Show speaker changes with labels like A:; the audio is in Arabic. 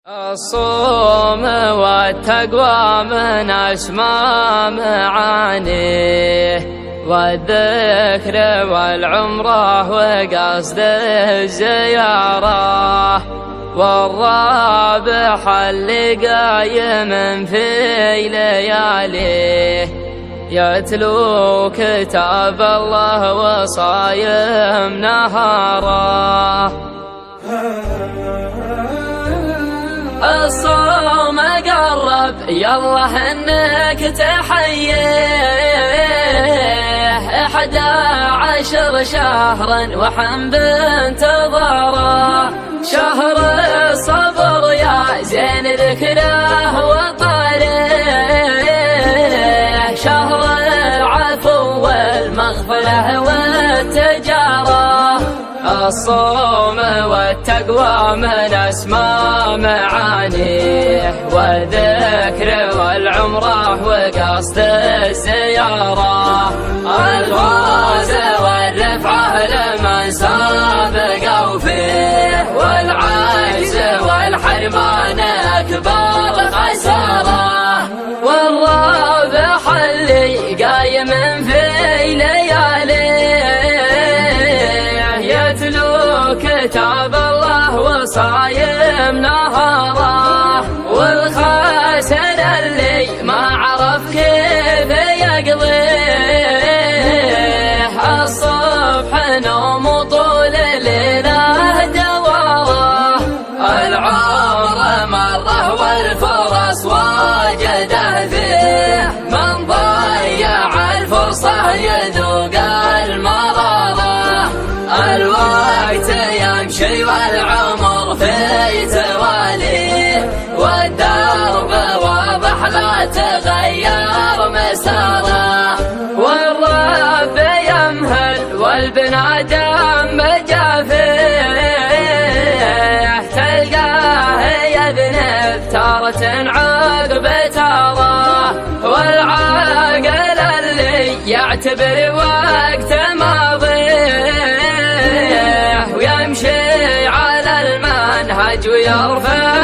A: الصوم والتقوى من أسمى معانيه، والذكر والعمرة وقصد الزيارة، والرابح اللي قايم في لياليه يتلو كتاب الله وصايم نهاره. الصوم قرب يلا انك تحييه، 11 شهرا وحن بانتظاره، شهر الصبر يا زين ذكره وطريه، شهر العفو والمغفرة والتجارة. الصوم والتقوى من أسمى معانيه، والذكر والعمرة وقصد الزيارة، الفوز والرفعة لمن سابقوا فيه، والعجز والحرمان أكبر خسارة، والرابح اللي قايم في لياليه يتلو كتاب الله وصايم نهاره، والخاسر اللي ما عرف كيف يقضيه، الصبح نوم طول الليله دواره، العمر مره والفرص واجده فيه، من ضيع الفرصه يذوق المراره، الوقت يمشي والعمر في تواليه، والدرب واضح لا تغير مساره، والرب يمهل والبنادم بجافيه، تلقاه يذنب تارة عقب تاره، والعاقل اللي يعتبر وقت ماضيه ويمشي على المنهج ويرفع